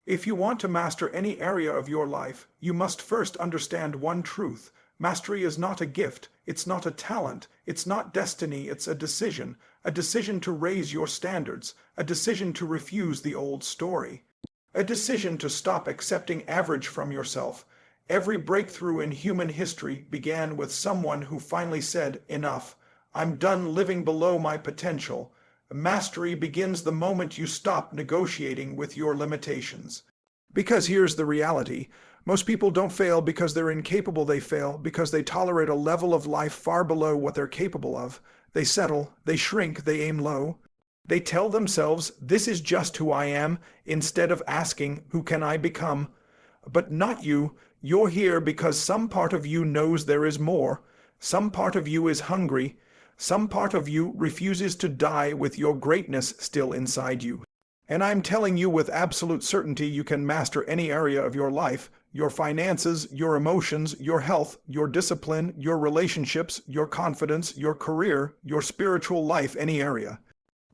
If you want to master any area of your life, you must first understand one truth. Mastery is not a gift, it's not a talent, it's not destiny, it's a decision to raise your standards, a decision to refuse the old story, a decision to stop accepting average from yourself. Every breakthrough in human history began with someone who finally said, "Enough. I'm done living below my potential." Mastery begins the moment you stop negotiating with your limitations. Because here's the reality. Most people don't fail because they're incapable. They fail because they tolerate a level of life far below what they're capable of. They settle, they shrink, they aim low. They tell themselves, "This is just who I am," instead of asking, "Who can I become?" But not you. You're here because some part of you knows there is more. Some part of you is hungry. Some part of you refuses to die with your greatness still inside you. And I'm telling you with absolute certainty you can master any area of your life, your finances, your emotions, your health, your discipline, your relationships, your confidence, your career, your spiritual life, any area.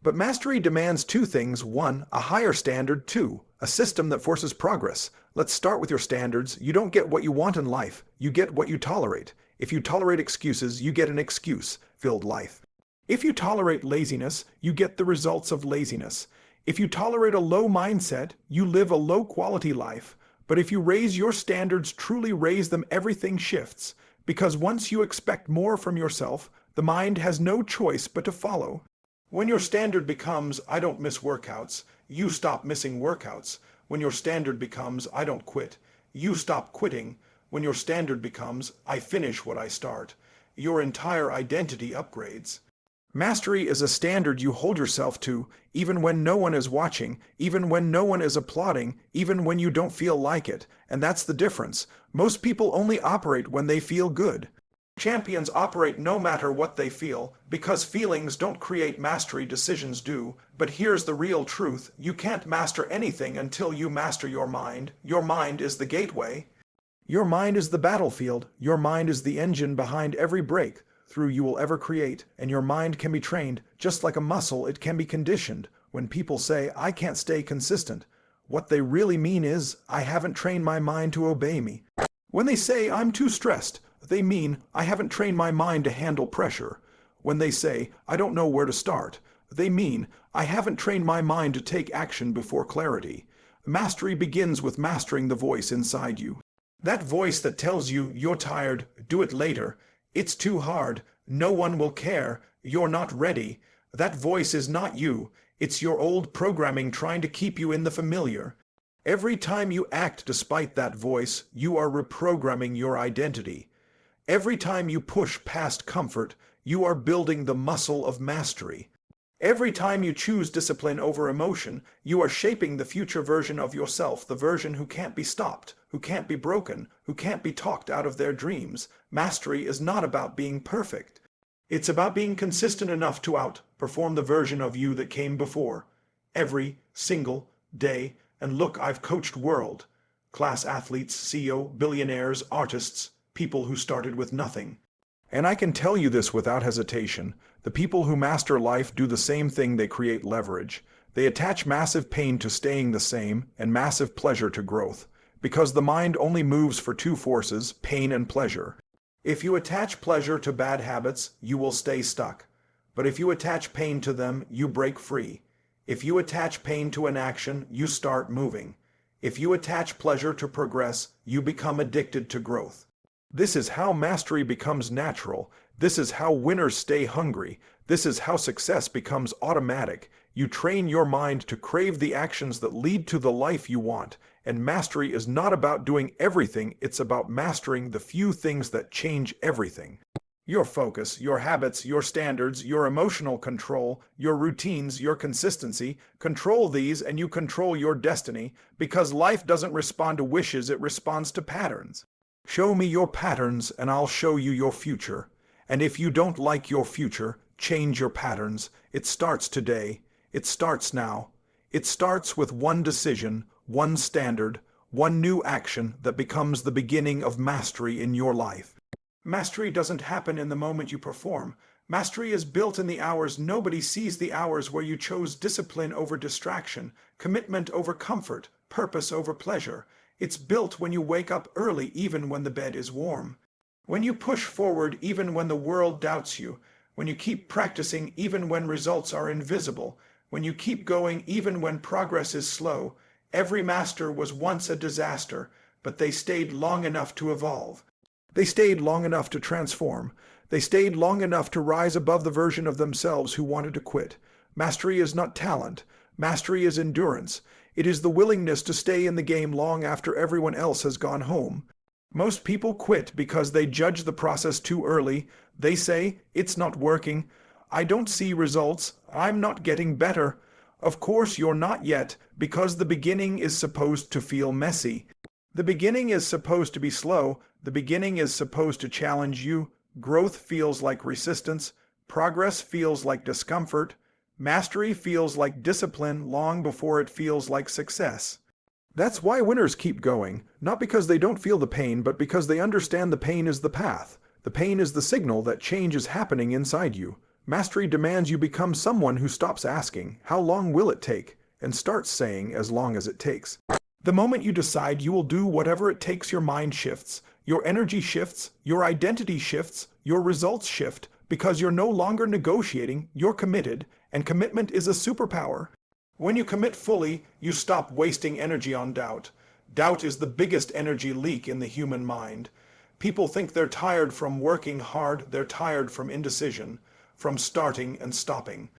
But mastery demands two things. One, a higher standard. Two, a system that forces progress. Let's start with your standards. You don't get what you want in life. You get what you tolerate. If you tolerate excuses, you get an excuse-filled life. If you tolerate laziness, you get the results of laziness. If you tolerate a low mindset, you live a low-quality life. But if you raise your standards, truly raise them, everything shifts. Because once you expect more from yourself, the mind has no choice but to follow. When your standard becomes, "I don't miss workouts," you stop missing workouts. When your standard becomes, "I don't quit," you stop quitting. When your standard becomes, "I finish what I start," your entire identity upgrades. Mastery is a standard you hold yourself to, even when no one is watching, even when no one is applauding, even when you don't feel like it. And that's the difference. Most people only operate when they feel good. Champions operate no matter what they feel, because feelings don't create mastery, decisions do. But here's the real truth. You can't master anything until you master your mind. Your mind is the gateway. Your mind is the battlefield. Your mind is the engine behind every breakthrough you will ever create. And your mind can be trained. Just like a muscle, it can be conditioned. When people say, "I can't stay consistent," what they really mean is, "I haven't trained my mind to obey me." When they say, "I'm too stressed," they mean, "I haven't trained my mind to handle pressure." When they say, "I don't know where to start," they mean, "I haven't trained my mind to take action before clarity." Mastery begins with mastering the voice inside you. That voice that tells you you're tired, do it later, it's too hard, no one will care, you're not ready. That voice is not you. It's your old programming trying to keep you in the familiar. Every time you act despite that voice, you are reprogramming your identity. Every time you push past comfort, you are building the muscle of mastery. Every time you choose discipline over emotion, you are shaping the future version of yourself, the version who can't be stopped, who can't be broken, who can't be talked out of their dreams. Mastery is not about being perfect. It's about being consistent enough to outperform the version of you that came before. Every single day. And look, I've coached world-class athletes, CEO, billionaires, artists, people who started with nothing. And I can tell you this without hesitation. The people who master life do the same thing. They create leverage. They attach massive pain to staying the same and massive pleasure to growth. Because the mind only moves for two forces, pain and pleasure. If you attach pleasure to bad habits, you will stay stuck. But if you attach pain to them, you break free. If you attach pain to an action, you start moving. If you attach pleasure to progress, you become addicted to growth. This is how mastery becomes natural. This is how winners stay hungry. This is how success becomes automatic. You train your mind to crave the actions that lead to the life you want. And mastery is not about doing everything. It's about mastering the few things that change everything. Your focus, your habits, your standards, your emotional control, your routines, your consistency. Control these and you control your destiny, because life doesn't respond to wishes, it responds to patterns. Show me your patterns and I'll show you your future. And if you don't like your future, change your patterns. It starts today. It starts now. It starts with one decision, one standard, one new action that becomes the beginning of mastery in your life. Mastery doesn't happen in the moment you perform. Mastery is built in the hours. Nobody sees the hours where you chose discipline over distraction, commitment over comfort, purpose over pleasure. It's built when you wake up early even when the bed is warm. When you push forward even when the world doubts you. When you keep practicing even when results are invisible. When you keep going even when progress is slow. Every master was once a disaster, but they stayed long enough to evolve. They stayed long enough to transform. They stayed long enough to rise above the version of themselves who wanted to quit. Mastery is not talent. Mastery is endurance. It is the willingness to stay in the game long after everyone else has gone home. Most people quit because they judge the process too early. They say, "It's not working. I don't see results. I'm not getting better." Of course you're not yet, because the beginning is supposed to feel messy. The beginning is supposed to be slow. The beginning is supposed to challenge you. Growth feels like resistance. Progress feels like discomfort. Mastery feels like discipline long before it feels like success. That's why winners keep going, not because they don't feel the pain, but because they understand the pain is the path. The pain is the signal that change is happening inside you. Mastery demands you become someone who stops asking, "How long will it take?" and starts saying, "As long as it takes." The moment you decide you will do whatever it takes, your mind shifts, your energy shifts, your identity shifts, your results shift, because you're no longer negotiating, you're committed, and commitment is a superpower. When you commit fully, you stop wasting energy on doubt. Doubt is the biggest energy leak in the human mind. People think they're tired from working hard, they're tired from indecision, from starting and stopping.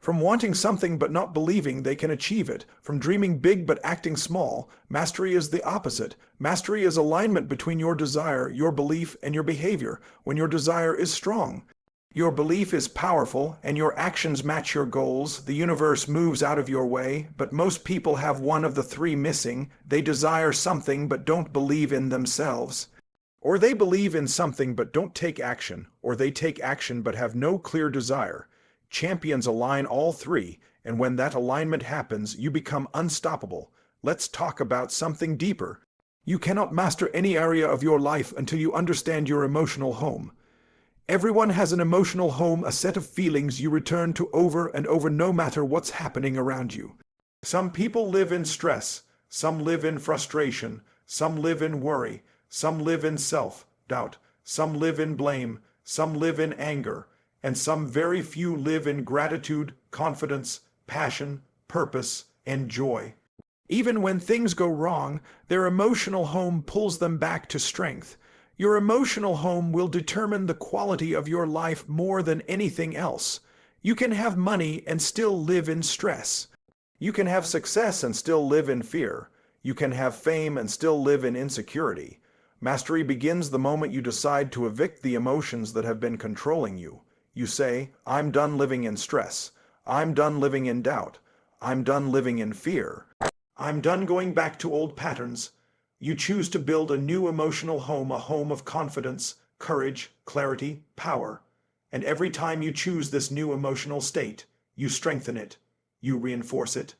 From wanting something but not believing they can achieve it, from dreaming big but acting small. Mastery is the opposite. Mastery is alignment between your desire, your belief, and your behavior. When your desire is strong, your belief is powerful, and your actions match your goals, the universe moves out of your way. But most people have one of the three missing. They desire something but don't believe in themselves. Or they believe in something but don't take action, or they take action but have no clear desire. Champions align all three, and when that alignment happens, you become unstoppable. Let's talk about something deeper. You cannot master any area of your life until you understand your emotional home. Everyone has an emotional home, a set of feelings you return to over and over no matter what's happening around you. Some people live in stress, some live in frustration, some live in worry, some live in self-doubt, some live in blame, some live in anger, and some very few live in gratitude, confidence, passion, purpose, and joy. Even when things go wrong, their emotional home pulls them back to strength. Your emotional home will determine the quality of your life more than anything else. You can have money and still live in stress. You can have success and still live in fear. You can have fame and still live in insecurity. Mastery begins the moment you decide to evict the emotions that have been controlling you. You say, "I'm done living in stress. I'm done living in doubt. I'm done living in fear. I'm done going back to old patterns." You choose to build a new emotional home, a home of confidence, courage, clarity, power. And every time you choose this new emotional state, you strengthen it. You reinforce it.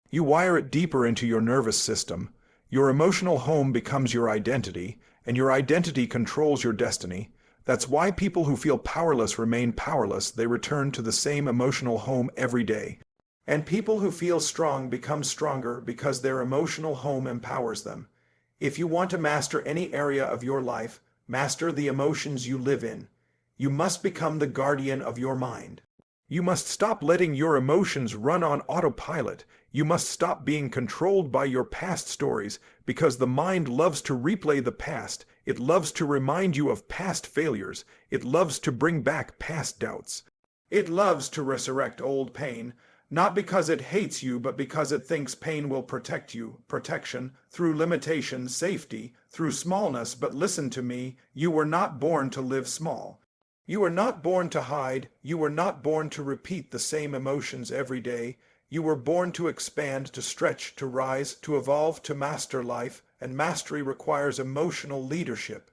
You wire it deeper into your nervous system. Your emotional home becomes your identity, and your identity controls your destiny. That's why people who feel powerless remain powerless. They return to the same emotional home every day. And people who feel strong become stronger because their emotional home empowers them. If you want to master any area of your life, master the emotions you live in. You must become the guardian of your mind. You must stop letting your emotions run on autopilot. You must stop being controlled by your past stories, because the mind loves to replay the past. It loves to remind you of past failures. It loves to bring back past doubts. It loves to resurrect old pain. Not because it hates you, but because it thinks pain will protect you. Protection, through limitation, safety, through smallness. But listen to me, you were not born to live small. You were not born to hide. You were not born to repeat the same emotions every day. You were born to expand, to stretch, to rise, to evolve, to master life. And mastery requires emotional leadership.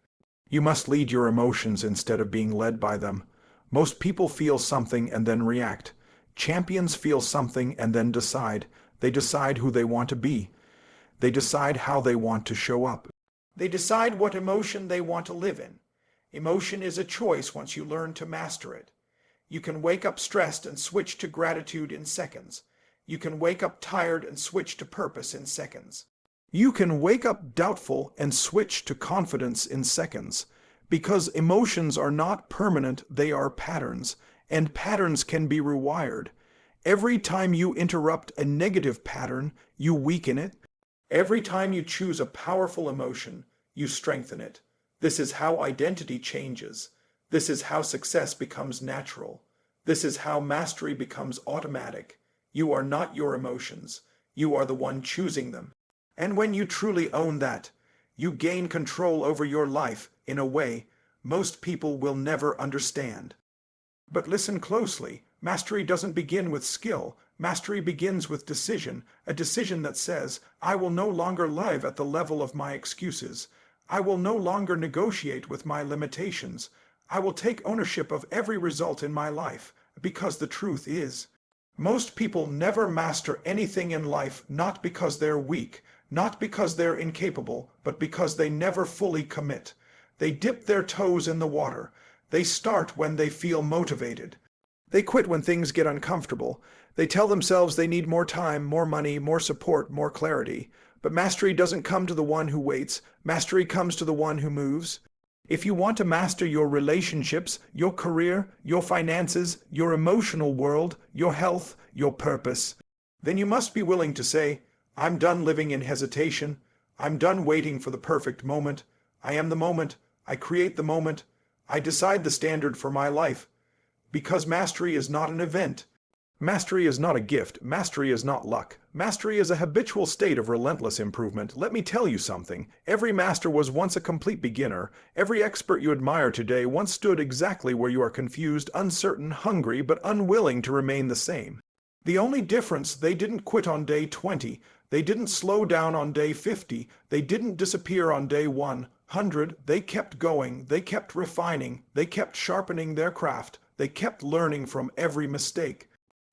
You must lead your emotions instead of being led by them. Most people feel something and then react. Champions feel something and then decide. They decide who they want to be. They decide how they want to show up. They decide what emotion they want to live in. Emotion is a choice once you learn to master it. You can wake up stressed and switch to gratitude in seconds. You can wake up tired and switch to purpose in seconds. You can wake up doubtful and switch to confidence in seconds, because emotions are not permanent, they are patterns, and patterns can be rewired. Every time you interrupt a negative pattern, you weaken it. Every time you choose a powerful emotion, you strengthen it. This is how identity changes. This is how success becomes natural. This is how mastery becomes automatic. You are not your emotions. You are the one choosing them. And when you truly own that, you gain control over your life in a way most people will never understand. But listen closely. Mastery doesn't begin with skill. Mastery begins with decision, a decision that says, I will no longer live at the level of my excuses. I will no longer negotiate with my limitations. I will take ownership of every result in my life, because the truth is, most people never master anything in life, not because they're weak, not because they're incapable, but because they never fully commit. They dip their toes in the water. They start when they feel motivated. They quit when things get uncomfortable. They tell themselves they need more time, more money, more support, more clarity. But mastery doesn't come to the one who waits. Mastery comes to the one who moves. If you want to master your relationships, your career, your finances, your emotional world, your health, your purpose, then you must be willing to say, I'm done living in hesitation. I'm done waiting for the perfect moment. I am the moment. I create the moment. I decide the standard for my life. Because mastery is not an event. Mastery is not a gift. Mastery is not luck. Mastery is a habitual state of relentless improvement. Let me tell you something. Every master was once a complete beginner. Every expert you admire today once stood exactly where you are confused, uncertain, hungry, but unwilling to remain the same. The only difference, they didn't quit on day 20. They didn't slow down on day 50. They didn't disappear on day 100. They kept going. They kept refining. They kept sharpening their craft. They kept learning from every mistake.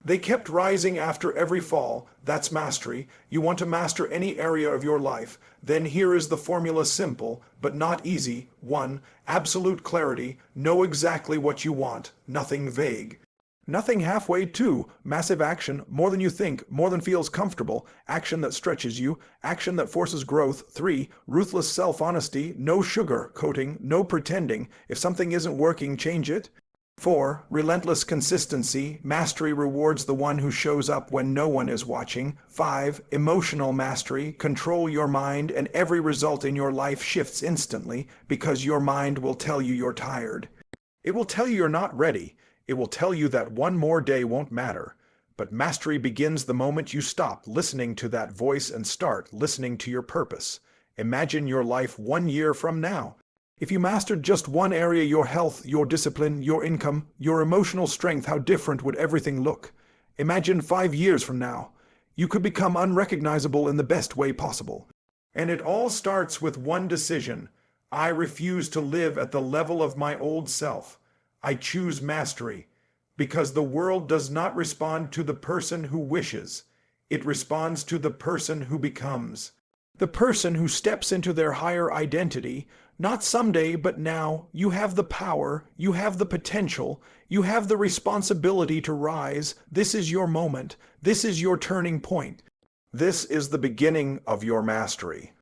They kept rising after every fall. That's mastery. You want to master any area of your life, then here is the formula, simple, but not easy. 1. Absolute clarity. Know exactly what you want. Nothing vague. Nothing halfway. 2. Massive action. More than you think. More than feels comfortable. Action that stretches you. Action that forces growth. 3. Ruthless self-honesty. No sugar coating. No pretending. If something isn't working, change it. 4. Relentless consistency. Mastery rewards the one who shows up when no one is watching. 5. Emotional mastery. Control your mind, and every result in your life shifts instantly, because your mind will tell you you're tired. It will tell you you're not ready. It will tell you that one more day won't matter. But mastery begins the moment you stop listening to that voice and start listening to your purpose. Imagine your life 1 year from now. If you mastered just one area, your health, your discipline, your income, your emotional strength, how different would everything look? Imagine 5 years from now. You could become unrecognizable in the best way possible. And it all starts with one decision. I refuse to live at the level of my old self. I choose mastery, because the world does not respond to the person who wishes. It responds to the person who becomes. The person who steps into their higher identity, not someday, but now. You have the power, you have the potential, you have the responsibility to rise. This is your moment. This is your turning point. This is the beginning of your mastery.